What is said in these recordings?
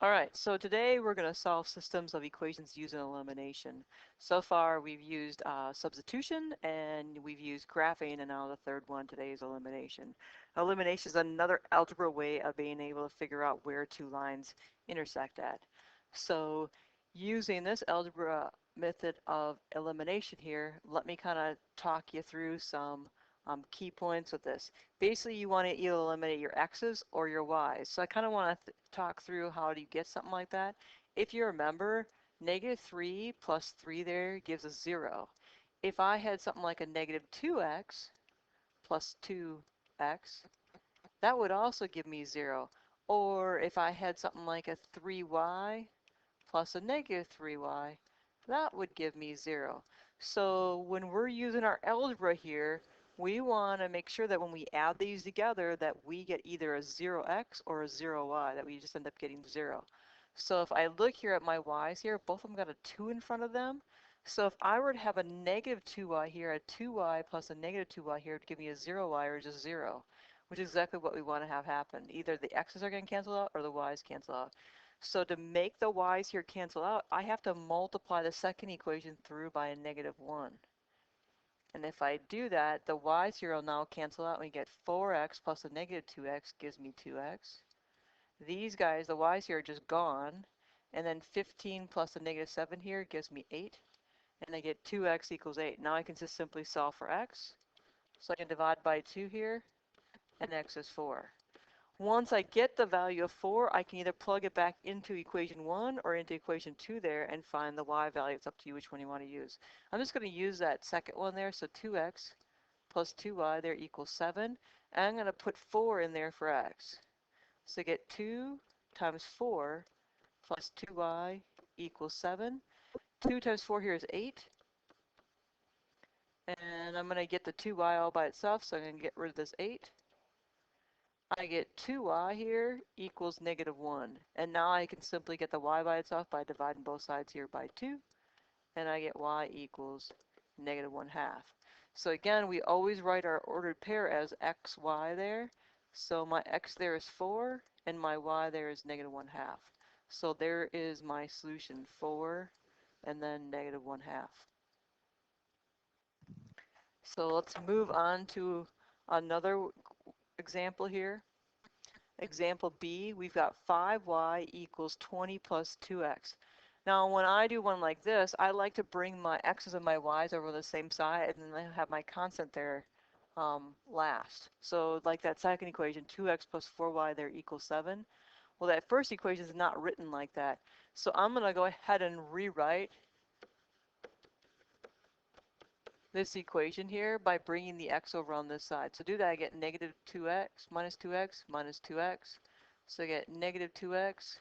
All right, so today we're going to solve systems of equations using elimination. So far we've used substitution and we've used graphing, and now the third one today is elimination. Elimination is another algebra way of being able to figure out where two lines intersect at. So using this algebra method of elimination here, let me kind of talk you through some key points with this. Basically, you want to either eliminate your x's or your y's. So I kind of want to talk through how do you get something like that. If you remember, -3 plus 3 there gives us 0. If I had something like a -2x plus 2x, that would also give me 0. Or if I had something like a 3y plus a -3y, that would give me 0. So when we're using our algebra here, we want to make sure that when we add these together that we get either a 0x or a 0y, that we just end up getting 0. So if I look here at my y's here, both of them got a 2 in front of them. So if I were to have a -2y here, a 2y plus a -2y here would give me a 0y or just 0, which is exactly what we want to have happen. Either the x's are going to cancel out or the y's cancel out. So to make the y's here cancel out, I have to multiply the second equation through by a -1. And if I do that, the y's here will now cancel out and we get 4x plus a -2x gives me 2x. These guys, the y's here are just gone. And then 15 plus a -7 here gives me 8. And I get 2x equals 8. Now I can just simply solve for x. So I can divide by 2 here, and x is 4. Once I get the value of 4, I can either plug it back into equation 1 or into equation 2 there and find the y value. It's up to you which one you want to use. I'm just going to use that second one there, so 2x plus 2y there equals 7. And I'm going to put 4 in there for x. So I get 2 times 4 plus 2y equals 7. 2 times 4 here is 8. And I'm going to get the 2y all by itself, so I'm going to get rid of this 8. I get 2y here equals -1. And now I can simply get the y by itself by dividing both sides here by 2. And I get y equals -1/2. So again, we always write our ordered pair as x, y there. So my x there is 4, and my y there is -1/2. So there is my solution, 4 and then -1/2. So let's move on to another example here. Example B, we've got 5y equals 20 plus 2x. Now, when I do one like this, I like to bring my x's and my y's over the same side, and then I have my constant there last. So like that second equation, 2x plus 4y there equals 7. Well, that first equation is not written like that. So I'm going to go ahead and rewrite this equation here by bringing the x over on this side. So do that, I get -2x minus 2x minus 2x. So I get -2x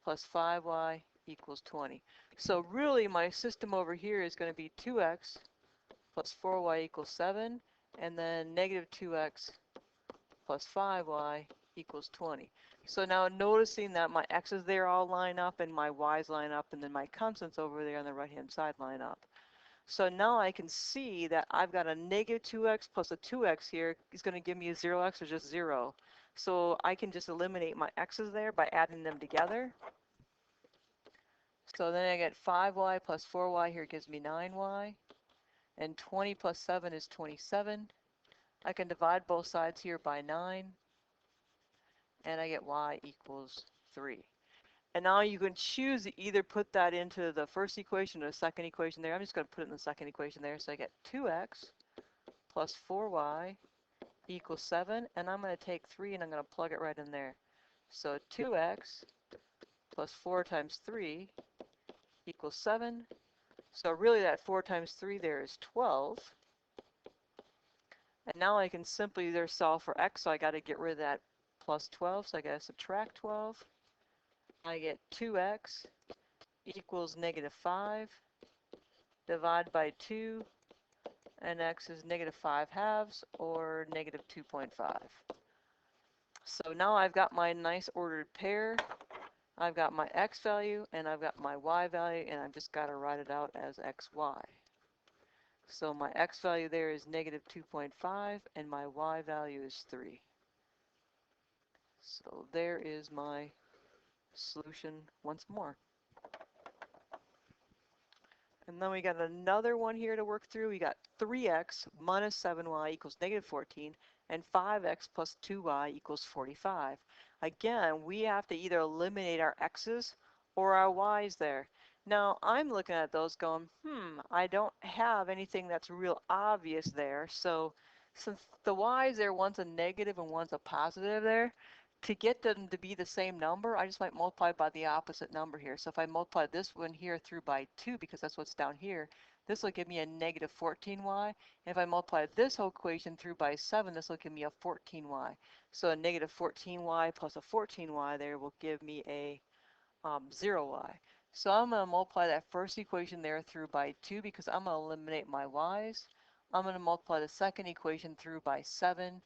plus 5y equals 20. So really my system over here is going to be 2x plus 4y equals 7, and then -2x plus 5y equals 20. So now noticing that my x's there all line up and my y's line up, and then my constants over there on the right hand side line up. So now I can see that I've got a -2x plus a 2x here is going to give me a 0x or just 0. So I can just eliminate my x's there by adding them together. So then I get 5y plus 4y here gives me 9y. And 20 plus 7 is 27. I can divide both sides here by 9. And I get y equals 3. And now you can choose to either put that into the first equation or the second equation there. I'm just going to put it in the second equation there. So I get 2x plus 4y equals 7. And I'm going to take 3 and I'm going to plug it right in there. So 2x plus 4 times 3 equals 7. So really that 4 times 3 there is 12. And now I can simply either solve for x. So I got to get rid of that plus 12. So I got to subtract 12. I get 2x equals -5, divide by 2, and x is -5/2 or -2.5. So now I've got my nice ordered pair. I've got my x value and I've got my y value, and I've just got to write it out as xy. So my x value there is -2.5 and my y value is 3. So there is my solution once more. And then we got another one here to work through. We got 3x minus 7y equals negative 14, and 5x plus 2y equals 45. Again, we have to either eliminate our x's or our y's there. Now, I'm looking at those going, I don't have anything that's real obvious there. So since the y's there, one's a negative and one's a positive there, to get them to be the same number, I just might multiply by the opposite number here. So if I multiply this one here through by 2, because that's what's down here, this will give me a negative 14y. And if I multiply this whole equation through by 7, this will give me a 14y. So a negative 14y plus a 14y there will give me a 0y. So I'm going to multiply that first equation there through by 2 because I'm going to eliminate my y's. I'm going to multiply the second equation through by 7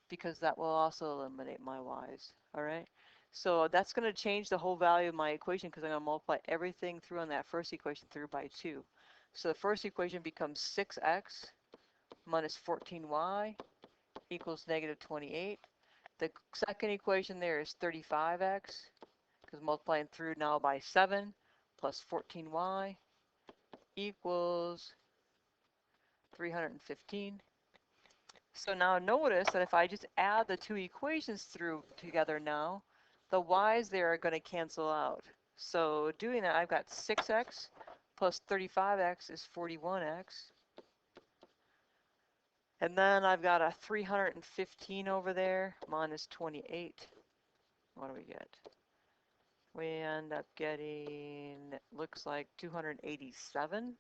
because that will also eliminate my y's. All right. So that's going to change the whole value of my equation because I'm going to multiply everything through on that first equation through by 2. So the first equation becomes 6x minus 14y equals negative 28. The second equation there is 35x because multiplying through now by 7 plus 14y equals 315. So now notice that if I just add the two equations through together now, the y's there are going to cancel out. So doing that, I've got 6x plus 35x is 41x. And then I've got a 315 over there minus 28. What do we get? We end up getting, looks like 287.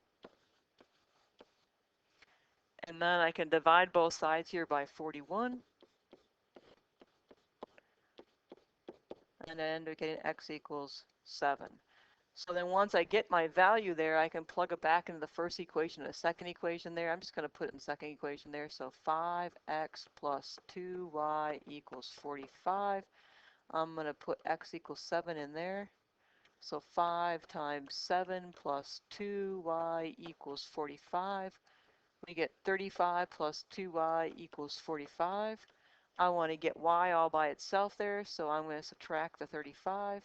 And then I can divide both sides here by 41. And then we're getting x equals 7. So then once I get my value there, I can plug it back into the first equation and the second equation there. I'm just going to put it in the second equation there. So 5x plus 2y equals 45. I'm going to put x equals 7 in there. So 5 times 7 plus 2y equals 45. We get 35 plus 2y equals 45. I want to get y all by itself there, so I'm going to subtract the 35.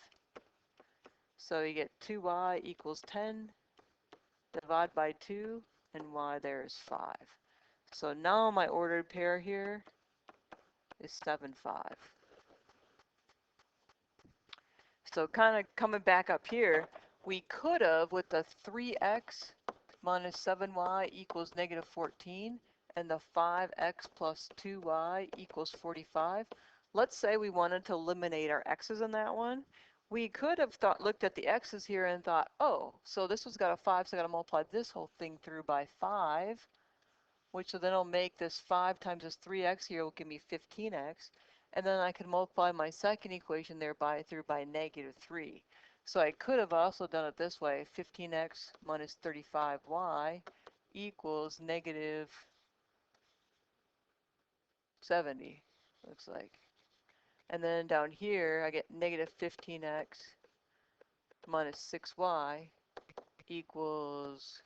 So you get 2y equals 10, divide by 2, and y there is 5. So now my ordered pair here is 7, 5. So kind of coming back up here, we could have, with the 3x minus 7y equals negative 14, and the 5x plus 2y equals 45. Let's say we wanted to eliminate our x's in that one. We could have looked at the x's here and thought, oh, so this one's got a 5, so I got to multiply this whole thing through by 5, which then will make this 5 times this 3x here will give me 15x. And then I can multiply my second equation there through by negative 3. So I could have also done it this way, 15x minus 35y equals negative 70, looks like. And then down here, I get negative 15x minus 6y equals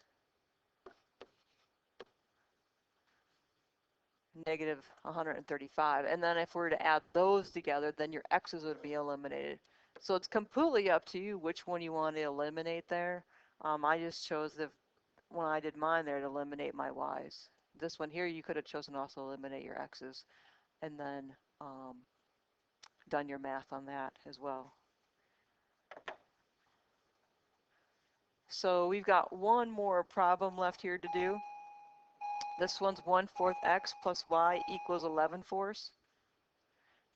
negative 135. And then if we were to add those together, then your x's would be eliminated. So it's completely up to you which one you want to eliminate there. I just chose when I did mine there to eliminate my y's. This one here, you could have chosen to also eliminate your x's and then done your math on that as well. So we've got one more problem left here to do. This one's 1/4 x plus y equals 11/4.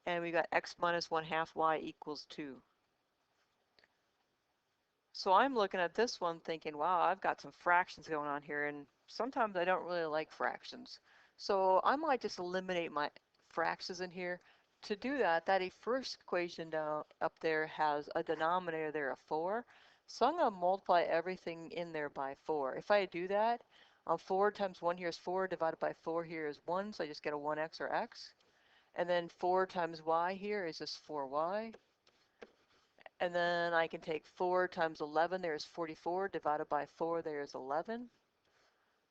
And we got x minus 1/2 y equals 2. So I'm looking at this one thinking, wow, I've got some fractions going on here, and sometimes I don't really like fractions. So I might just eliminate my fractions in here. To do that, that first equation down up there has a denominator there of 4. So I'm going to multiply everything in there by 4. If I do that, 4 times 1 here is 4, divided by 4 here is 1, so I just get a 1x or x. And then 4 times y here is just 4y. And then I can take 4 times 11, there's 44, divided by 4, there's 11.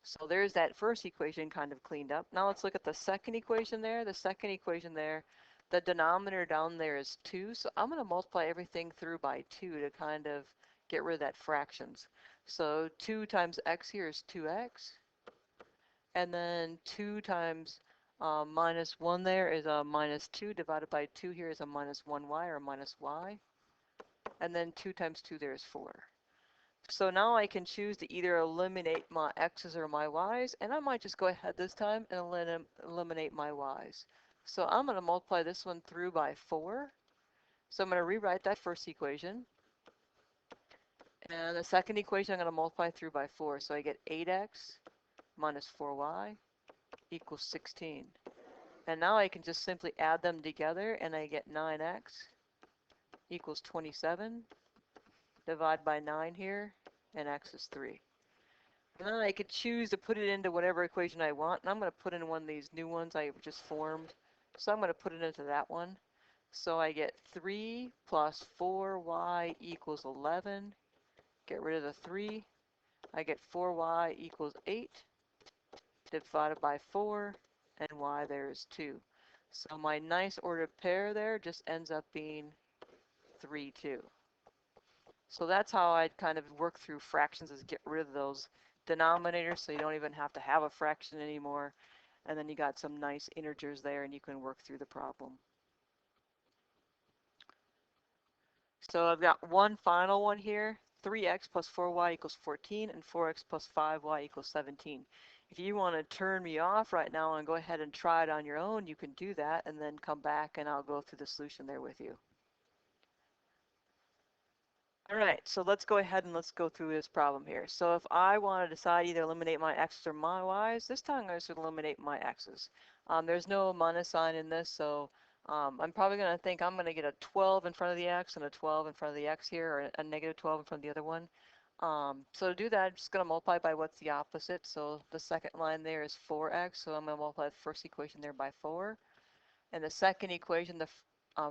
So there's that first equation kind of cleaned up. Now let's look at the second equation there. The second equation there, the denominator down there is 2, so I'm going to multiply everything through by 2 to kind of get rid of that fractions. So 2 times x here is 2x, and then 2 times minus 1 there is a minus 2, divided by 2 here is a minus 1y or minus y, and then 2 times 2 there is 4. So now I can choose to either eliminate my x's or my y's, and I might just go ahead this time and eliminate my y's. So I'm going to multiply this one through by 4. So I'm going to rewrite that first equation. And the second equation I'm going to multiply through by 4. So I get 8x minus 4y equals 16. And now I can just simply add them together, and I get 9x equals 27. Divide by 9 here, and x is 3. And then I could choose to put it into whatever equation I want, and I'm going to put in one of these new ones I just formed. So I'm going to put it into that one. So I get 3 plus 4y equals 11. Get rid of the 3. I get 4y equals 8 divided by 4, and y there is 2. So my nice ordered pair there just ends up being 3, 2. So that's how I'd kind of work through fractions, is get rid of those denominators so you don't even have to have a fraction anymore. And then you got some nice integers there and you can work through the problem. So I've got one final one here. 3x plus 4y equals 14 and 4x plus 5y equals 17. If you want to turn me off right now and go ahead and try it on your own, you can do that and then come back and I'll go through the solution there with you. All right, so let's go ahead and let's go through this problem here. So if I want to decide either eliminate my x's or my y's, this time I'm going to eliminate my x's. There's no minus sign in this, so I'm probably going to think I'm going to get a 12 in front of the x and a 12 in front of the x here, or a negative 12 in front of the other one. So to do that, I'm just going to multiply by what's the opposite. So the second line there is 4x, so I'm going to multiply the first equation there by 4. And the second equation, the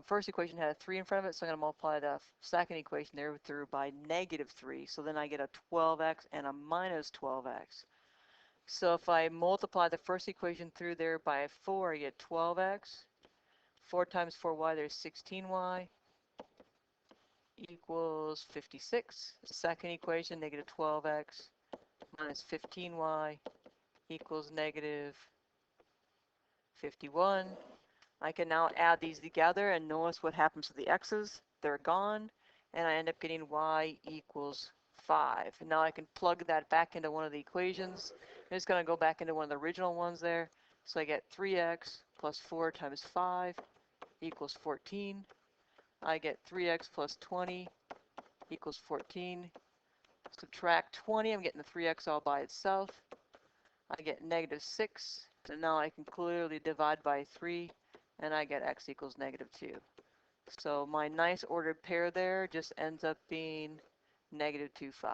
first equation had a 3 in front of it, so I'm going to multiply the second equation there through by negative 3. So then I get a 12x and a minus 12x. So if I multiply the first equation through there by 4, I get 12x. 4 times 4y, there's 16y equals 56. The second equation, negative 12x minus 15y equals negative 51. I can now add these together and notice what happens to the x's. They're gone, and I end up getting y equals 5. And now I can plug that back into one of the equations. I'm just going to go back into one of the original ones there. So I get 3x plus 4 times 5 equals 14. I get 3x plus 20 equals 14. Subtract 20, I'm getting the 3x all by itself. I get negative 6, and now I can clearly divide by 3, and I get x equals negative 2. So my nice ordered pair there just ends up being negative 2, 5.